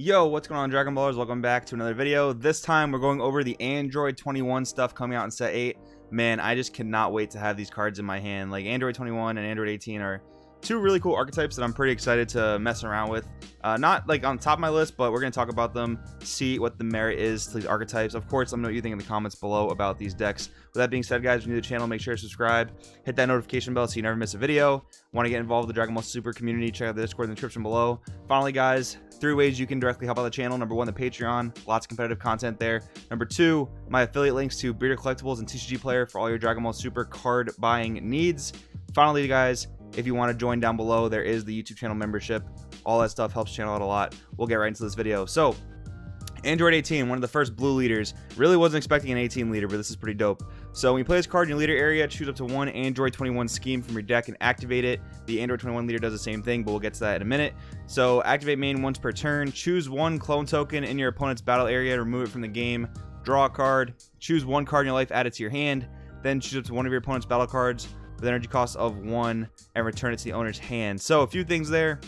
Yo, what's going on, Dragon Ballers? Welcome back to another video. This time we're going over the Android 21 stuff coming out in set 8. Man, I just cannot wait to have these cards in my hand. Like, Android 21 and Android 18 are two really cool archetypes that I'm pretty excited to mess around with. Not like on top of my list, but we're going to talk about them, see what the merit is to these archetypes. Of course, let me know what you think in the comments below about these decks. With that being said, guys, if you're new to the channel, make sure to subscribe, hit that notification bell so you never miss a video. Want to get involved with the Dragon Ball Super community, check out the Discord in the description below. Finally, guys, 3 ways you can directly help out the channel. Number 1, the Patreon, lots of competitive content there. Number 2, my affiliate links to Bearded Collectibles and TCG Player for all your Dragon Ball Super card buying needs. Finally, guys, if you want to join down below, there is the YouTube channel membership. All that stuff helps the channel out a lot. We'll get right into this video. So, Android 18, one of the first blue leaders. Really wasn't expecting an 18 leader, but this is pretty dope. So when you play this card in your leader area, choose up to one Android 21 scheme from your deck and activate it. The Android 21 leader does the same thing, but we'll get to that in a minute. So activate main once per turn. Choose one clone token in your opponent's battle area, remove it from the game. Draw a card. Choose one card in your life, add it to your hand. Then choose up to one of your opponent's battle cards with energy cost of 1 and return it to the owner's hand. So a few things there.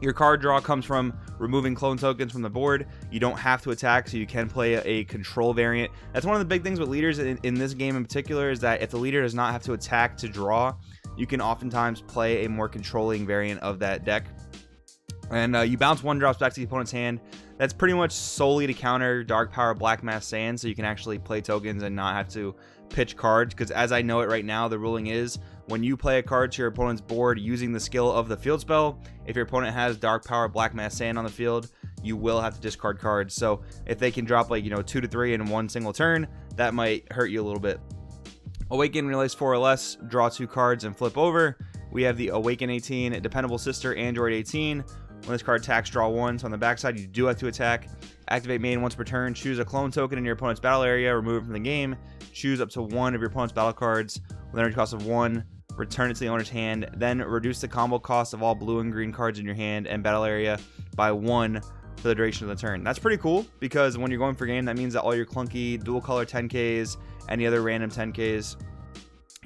Your card draw comes from removing clone tokens from the board. You don't have to attack, so you can play a control variant. That's one of the big things with leaders in this game in particular, is that if the leader does not have to attack to draw, you can oftentimes play a more controlling variant of that deck. And you bounce 1-drops back to the opponent's hand. That's pretty much solely to counter Dark Power Black Mass Sand, so you can actually play tokens and not have to pitch cards. Because as I know it right now, the ruling is when you play a card to your opponent's board using the skill of the field spell, if your opponent has Dark Power Black Mass Sand on the field, you will have to discard cards. So if they can drop like 2 to 3 in one single turn, that might hurt you a little bit. Awaken, realize 4 or less, draw 2 cards and flip over. We have the Awaken 18, Dependable Sister, Android 18. When this card attacks, draw 1. So on the backside, you do have to attack. Activate main once per turn. Choose a clone token in your opponent's battle area. Remove it from the game. Choose up to one of your opponent's battle cards with energy cost of 1. Return it to the owner's hand. Then reduce the combo cost of all blue and green cards in your hand and battle area by 1 for the duration of the turn. That's pretty cool, because when you're going for game, that means that all your clunky dual color 10Ks, any other random 10Ks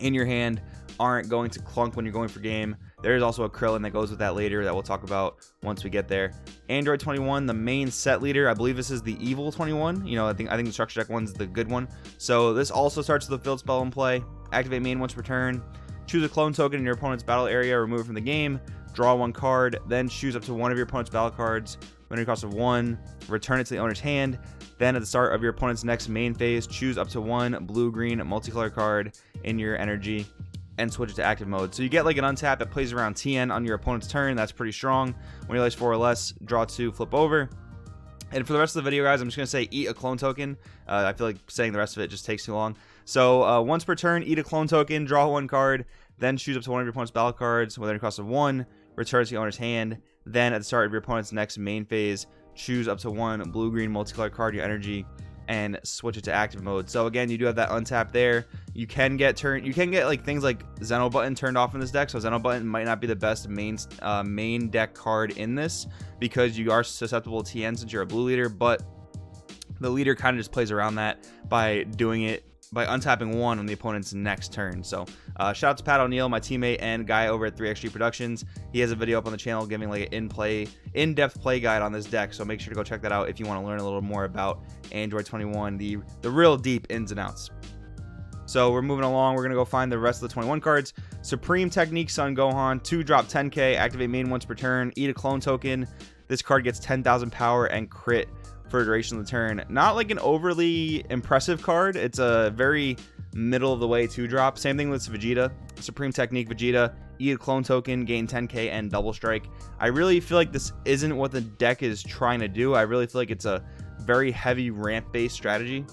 in your hand aren't going to clunk when you're going for game. There is also a Krillin that goes with that later that we'll talk about once we get there. Android 21, the main set leader. I believe this is the evil 21. I think the structure deck one's the good one. So this also starts with the field spell in play. Activate main once per turn. Choose a clone token in your opponent's battle area, remove it from the game. Draw 1 card, then choose up to one of your opponent's battle cards with energy cost of 1. Return it to the owner's hand. Then at the start of your opponent's next main phase, choose up to 1 blue-green multicolor card in your energy and switch it to active mode. So you get like an untap that plays around TN on your opponent's turn. That's pretty strong. When you realize 4 or less, draw 2, flip over. And for the rest of the video, guys, I'm just going to say eat a clone token. I feel like saying the rest of it just takes too long. So once per turn, eat a clone token, draw 1 card, then choose up to one of your opponent's battle cards with energy cost of 1, return it to the owner's hand. Then at the start of your opponent's next main phase, choose up to 1 blue-green multicolor card, your energy, and switch it to active mode. So again, you do have that untap there. You can get like things like Zeno Button turned off in this deck. So Zeno Button might not be the best main deck card in this, because you are susceptible to TN since you're a blue leader, but the leader kind of just plays around that by doing it by untapping 1 on the opponent's next turn. So shout out to Pat O'Neill, my teammate and guy over at 3xG Productions. He has a video up on the channel giving like an in-depth play guide on this deck, so make sure to go check that out if you want to learn a little more about Android 21, the real deep ins and outs. So we're moving along. We're going to go find the rest of the 21 cards. Supreme Technique Son Gohan, 2-drop 10k, activate main once per turn, eat a clone token. This card gets 10,000 power and crit for the duration of the turn. Not like an overly impressive card. It's a very middle of the way 2-drop. Same thing with Vegeta. Supreme Technique Vegeta, eat a clone token, gain 10k and double strike. I really feel like this isn't what the deck is trying to do. I really feel like it's a very heavy ramp based strategy,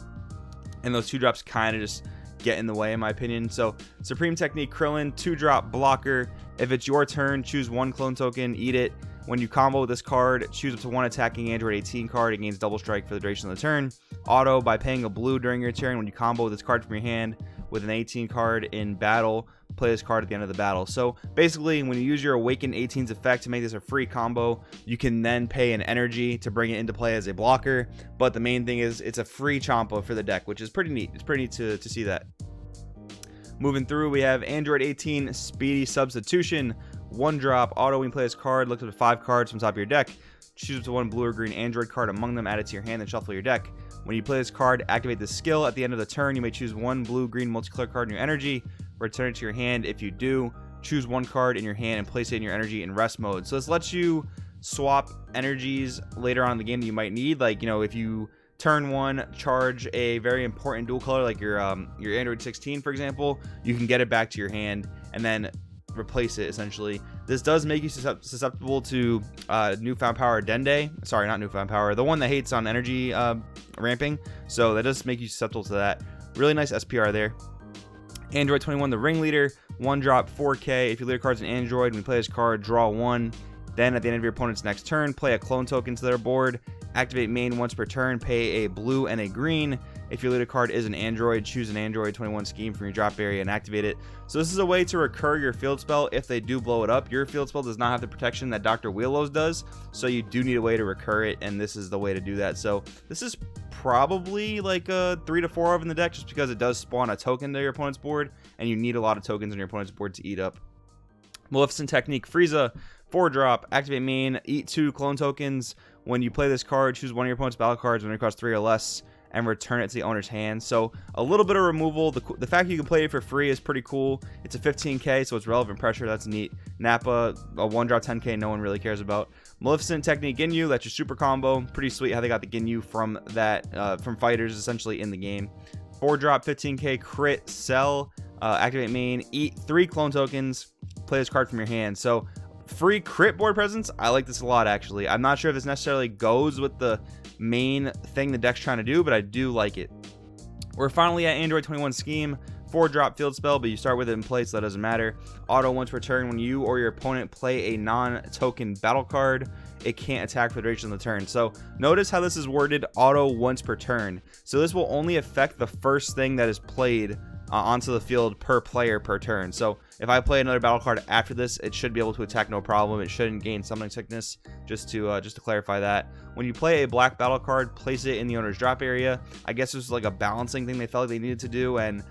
and those 2-drops kind of just get in the way in my opinion. So Supreme Technique Krillin, 2-drop blocker. If it's your turn, choose 1 clone token, eat it. When you combo with this card, choose up to 1 attacking Android 18 card. It gains double strike for the duration of the turn. Auto, by paying a blue during your turn, when you combo with this card from your hand with an 18 card in battle, play this card at the end of the battle. So basically, when you use your Awaken 18's effect to make this a free combo, you can then pay an energy to bring it into play as a blocker. But the main thing is it's a free Champa for the deck, which is pretty neat. It's pretty neat to see that. Moving through, we have Android 18 Speedy Substitution. 1-drop auto. When you play this card, look up to 5 cards from top of your deck. choose one blue or green android card among them, add it to your hand, and shuffle your deck. When you play this card, activate the skill. At the end of the turn, you may choose one blue-green multicolor card in your energy, return it to your hand. If you do, choose one card in your hand and place it in your energy in rest mode. So this lets you swap energies later on in the game that you might need. Like, you know, if you turn one charge a very important dual color like your Android 16, for example, you can get it back to your hand and then replace it essentially. This does make you susceptible to newfound power Dende. Sorry, not newfound power, the one that hates on energy ramping. So that does make you susceptible to that. Really nice SPR there. Android 21, the ringleader, 1-drop 4K. If you leader card's an android, when you play this card, draw one. Then at the end of your opponent's next turn, play a clone token to their board. Activate main once per turn, pay a blue and a green. If your leader card is an android, choose an Android 21 scheme from your drop area and activate it. So this is a way to recur your field spell if they do blow it up. Your field spell does not have the protection that Dr. Wheelos does, so you do need a way to recur it, and this is the way to do that. So this is probably like a 3 to 4 of in the deck, just because it does spawn a token to your opponent's board, and you need a lot of tokens on your opponent's board to eat up. Maleficent Technique, Frieza, 4-drop, activate main, eat 2 clone tokens. When you play this card, choose one of your opponent's battle cards when it costs 3 or less and return it to the owner's hand. So a little bit of removal. The fact you can play it for free is pretty cool. It's a 15k, so it's relevant pressure. That's neat. Nappa, a 1-drop 10k, no one really cares about. Maleficent Technique Ginyu, that's your super combo. Pretty sweet how they got the Ginyu from that from fighters essentially in the game. 4-drop 15k crit Cell, activate main, eat 3 clone tokens, play this card from your hand. So free crit board presence, I like this a lot actually. I'm not sure if this necessarily goes with the main thing the deck's trying to do, but I do like it. We're finally at Android 21 scheme. 4-drop field spell, but you start with it in play, so that doesn't matter. Auto once per turn. When you or your opponent play a non-token battle card, it can't attack for the duration of the turn. So notice how this is worded, auto once per turn. So this will only affect the first thing that is played onto the field per player per turn. So if I play another battle card after this, it should be able to attack no problem. It shouldn't gain summoning sickness, just to clarify that. When you play a black battle card, place it in the owner's drop area. I guess this is like a balancing thing they felt like they needed to do, and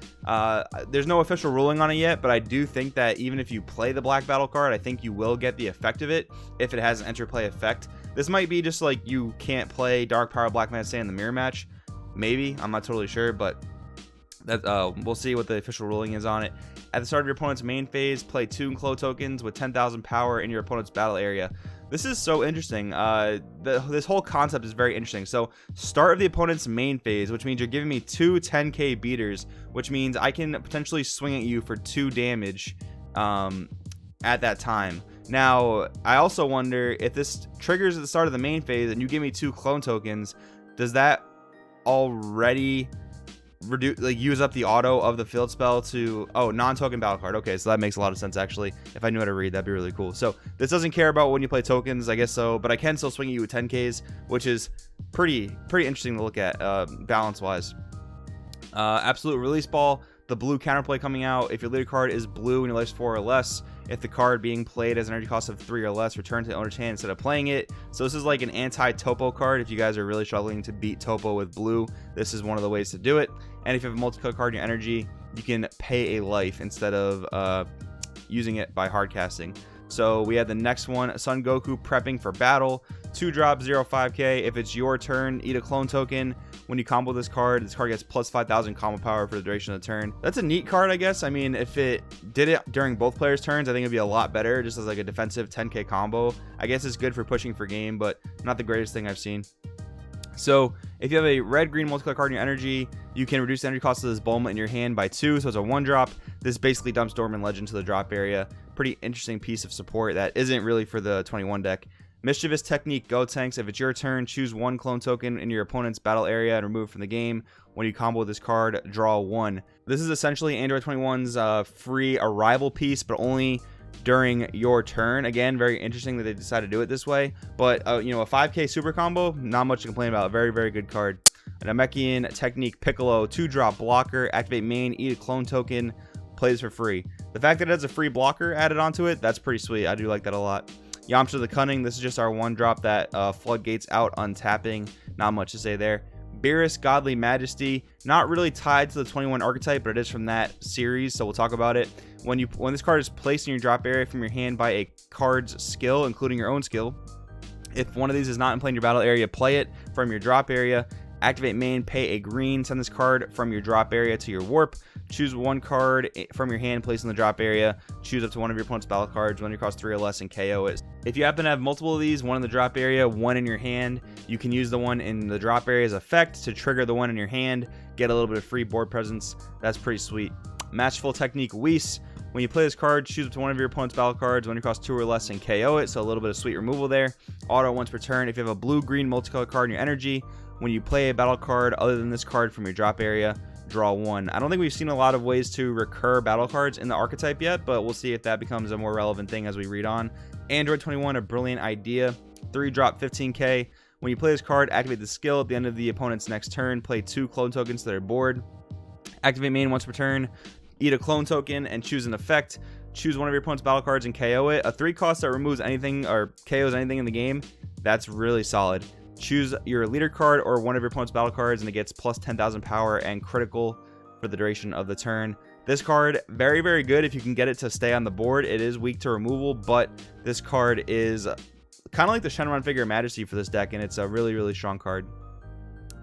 there's no official ruling on it yet, but I do think that even if you play the black battle card, I think you will get the effect of it if it has an enter play effect. This might be just like you can't play Dark Power Black Man Stay in the mirror match. Maybe, I'm not totally sure, but that we'll see what the official ruling is on it. At the start of your opponent's main phase, play 2 Clo tokens with 10,000 power in your opponent's battle area. This is so interesting. This whole concept is very interesting. So start of the opponent's main phase, which means you're giving me 2 10k beaters, which means I can potentially swing at you for 2 damage at that time. Now, I also wonder if this triggers at the start of the main phase and you give me 2 clone tokens, does that already use up the auto of the field spell to non-token battle card? Okay, so that makes a lot of sense actually. If I knew how to read, that'd be really cool. So this doesn't care about when you play tokens, I guess so, but I can still swing you with 10ks, which is pretty interesting to look at balance wise. Absolute Release Ball, the blue counterplay coming out. If your leader card is blue and your life's 4 or less, if the card being played has an energy cost of 3 or less, return to the owner's hand instead of playing it. So this is like an anti-topo card. If you guys are really struggling to beat topo with blue, this is one of the ways to do it. And if you have a multicolor card in your energy, you can pay a life instead of using it by hard casting. So we have the next one, Son Goku prepping for battle. 2-drop 0.5k. If it's your turn, eat a clone token. When you combo this card gets plus 5,000 combo power for the duration of the turn. That's a neat card, I guess. I mean, if it did it during both players' turns, I think it'd be a lot better, just as like a defensive 10k combo. I guess it's good for pushing for game, but not the greatest thing I've seen. So if you have a red-green multicolor card in your energy, you can reduce the energy cost of this Bulma in your hand by 2, so it's a 1-drop. This basically dumps Dorman Legend to the drop area. Pretty interesting piece of support that isn't really for the 21 deck. Mischievous Technique, Gotenks. If it's your turn, choose 1 clone token in your opponent's battle area and remove from the game. When you combo this card, draw 1. This is essentially Android 21's free arrival piece, but only during your turn. Again, very interesting that they decided to do it this way, but you know, a 5k super combo, not much to complain about. Very good card. An Namekian Technique Piccolo, 2-drop blocker, activate main, eat a clone token, plays for free. The fact that it has a free blocker added onto it, that's pretty sweet. I do like that a lot. Yamcha the Cunning, this is just our 1-drop that floodgates out untapping. Not much to say there. Beerus Godly Majesty, not really tied to the 21 archetype, but it is from that series, so we'll talk about it. When this card is placed in your drop area from your hand by a card's skill, including your own skill, If one of these is not in play in your battle area, play it from your drop area. Activate main, pay a green, send this card from your drop area to your warp. Choose one card from your hand, place in the drop area. Choose up to one of your opponent's battle cards when you cross 3 or less and KO it. If you happen to have multiple of these, one in the drop area, one in your hand, you can use the one in the drop area's effect to trigger the one in your hand, get a little bit of free board presence. That's pretty sweet. Matchful Technique Whis. When you play this card, choose up to one of your opponent's battle cards when you cross 2 or less and KO it, so a little bit of sweet removal there. Auto once per turn. If you have a blue-green multicolor card in your energy, when you play a battle card other than this card from your drop area, draw 1. I don't think we've seen a lot of ways to recur battle cards in the archetype yet, but we'll see if that becomes a more relevant thing as we read on. Android 21, a brilliant idea. 3-drop 15k. When you play this card, activate the skill at the end of the opponent's next turn. Play 2 clone tokens to their board. Activate main once per turn. Eat a clone token and choose an effect. Choose one of your opponent's battle cards and KO it. A 3 cost that removes anything or KOs anything in the game. That's really solid. Choose your leader card or one of your opponent's battle cards and it gets plus 10,000 power and critical for the duration of the turn. This card, very, very good if you can get it to stay on the board. It is weak to removal, but this card is kind of like the Shenron Figure of Majesty for this deck, and it's a really, really strong card.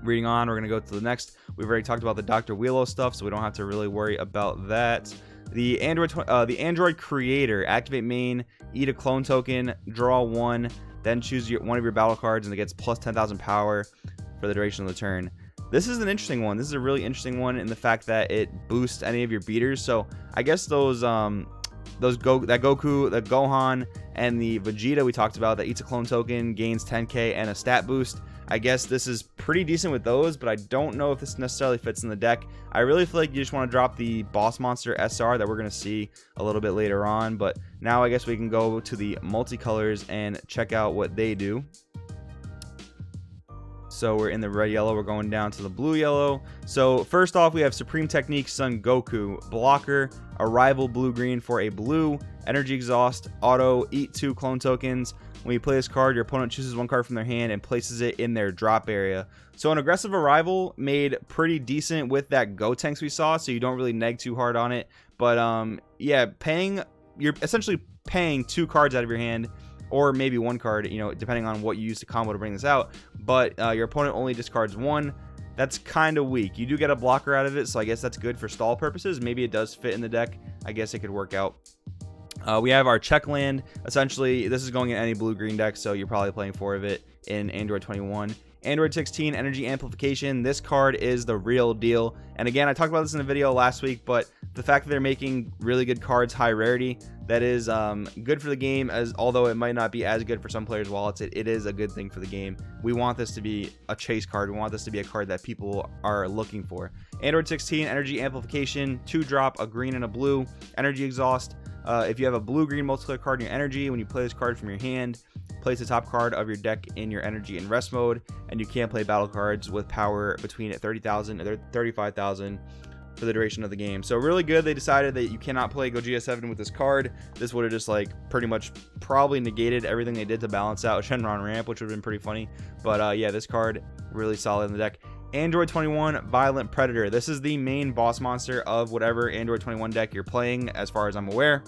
Reading on, we're going to go to the next. We've already talked about the Dr. Wheelo stuff, so we don't have to really worry about that. The Android Creator, activate main, eat a clone token, draw 1, then choose one of your battle cards and it gets plus 10,000 power for the duration of the turn. This is an interesting one. This is a really interesting one in the fact that it boosts any of your beaters. So I guess that Goku, the Gohan, and the Vegeta we talked about that eats a clone token, gains 10k and a stat boost. I guess this is pretty decent with those, but I don't know if this necessarily fits in the deck. I really feel like you just want to drop the boss monster SR that we're going to see a little bit later on. But now I guess we can go to the multicolors and check out what they do. So we're in the red yellow, we're going down to the blue yellow. So first off, we have Supreme Technique Son Goku, blocker, arrival blue green for a blue, energy exhaust, auto, eat 2 clone tokens. When you play this card, your opponent chooses one card from their hand and places it in their drop area. So an aggressive arrival made pretty decent with that Gotenks we saw, so you don't really neg too hard on it. But yeah, you're essentially paying 2 cards out of your hand, or maybe 1 card, you know, depending on what you use to combo to bring this out. But your opponent only discards 1. That's kind of weak. You do get a blocker out of it, so I guess that's good for stall purposes. Maybe it does fit in the deck. I guess it could work out. We have our check land. Essentially, this is going in any blue-green deck, so you're probably playing 4 of it in Android 21. Android 16, Energy Amplification. This card is the real deal. And again, I talked about this in a video last week, but the fact that they're making really good cards high rarity, that is good for the game, although it might not be as good for some players' wallets. It is a good thing for the game. We want this to be a chase card. We want this to be a card that people are looking for. Android 16, Energy Amplification, 2-drop, a green and a blue, energy exhaust. If you have a blue-green multicolor card in your energy, when you play this card from your hand, place the top card of your deck in your energy in rest mode, and you can't play battle cards with power between 30,000 and 35,000 for the duration of the game. So really good. They decided that you cannot play Gogeta 7 with this card. This would have just like pretty much probably negated everything they did to balance out Shenron Ramp, which would have been pretty funny. But yeah, this card really solid in the deck. Android 21, Violent Predator. This is the main boss monster of whatever Android 21 deck you're playing, as far as I'm aware.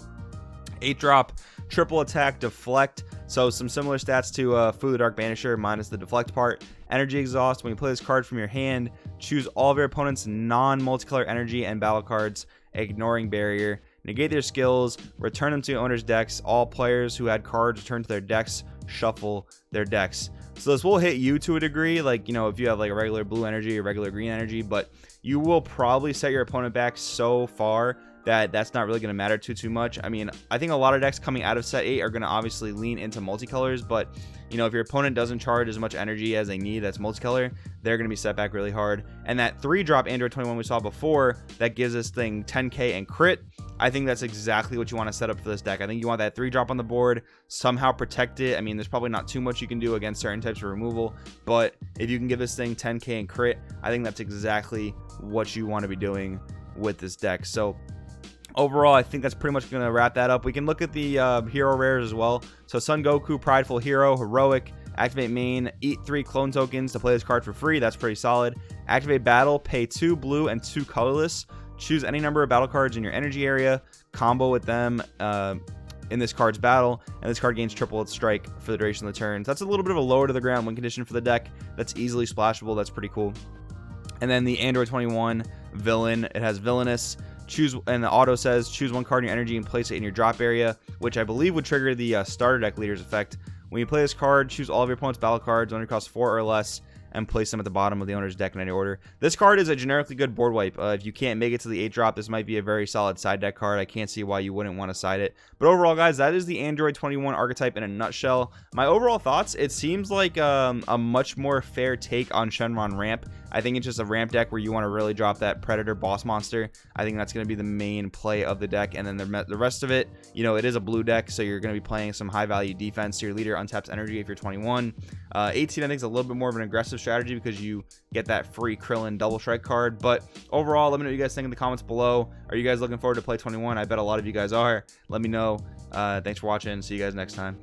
8-drop, triple attack, deflect. So some similar stats to Fu the Dark Banisher minus the deflect part. Energy exhaust. When you play this card from your hand, choose all of your opponent's non-multicolor energy and battle cards, ignoring barrier. Negate their skills, return them to your owner's decks. All players who had cards return to their decks, shuffle their decks. So this will hit you to a degree, like, you know, if you have like a regular blue energy or regular green energy, but you will probably set your opponent back so far that that's not really going to matter too much. I mean, I think a lot of decks coming out of set 8 are going to obviously lean into multicolors, but you know, if your opponent doesn't charge as much energy as they need that's multicolor, they're going to be set back really hard. And that 3-drop Android 21 we saw before that gives this thing 10k and crit, I think that's exactly what you want to set up for this deck. I think you want that 3-drop on the board, somehow protect it. I mean, there's probably not too much you can do against certain types of removal, but if you can give this thing 10k and crit, I think that's exactly what you want to be doing with this deck. So overall, I think that's pretty much going to wrap that up. We can look at the hero rares as well. So Son Goku, Prideful Hero, Heroic, activate main, eat 3 clone tokens to play this card for free. That's pretty solid. Activate battle, pay 2 blue and 2 colorless. Choose any number of battle cards in your energy area, combo with them. in this card's battle, and this card gains triple its strike for the duration of the turn. So that's a little bit of a lower to the ground win condition for the deck. That's easily splashable. That's pretty cool. And then the Android 21 villain, it has Villainous. Choose, and the auto says choose one card in your energy and place it in your drop area, which I believe would trigger the starter deck leader's effect. When you play this card, choose all of your opponent's battle cards when it costs 4 or less and place them at the bottom of the owner's deck in any order. This card is a generically good board wipe. If you can't make it to the 8 drop, this might be a very solid side deck card. I can't see why you wouldn't want to side it. But overall, guys, that is the Android 21 archetype in a nutshell. My overall thoughts, it seems like a much more fair take on Shenron Ramp. I think it's just a ramp deck where you want to really drop that Predator boss monster. I think that's going to be the main play of the deck. And then the rest of it, you know, it is a blue deck, so you're going to be playing some high value defense. So your leader untaps energy if you're 21. 18, I think, is a little bit more of an aggressive strategy because you get that free Krillin double strike card. But overall, let me know what you guys think in the comments below. Are you guys looking forward to play 21? I bet a lot of you guys are. Let me know. Thanks for watching. See you guys next time.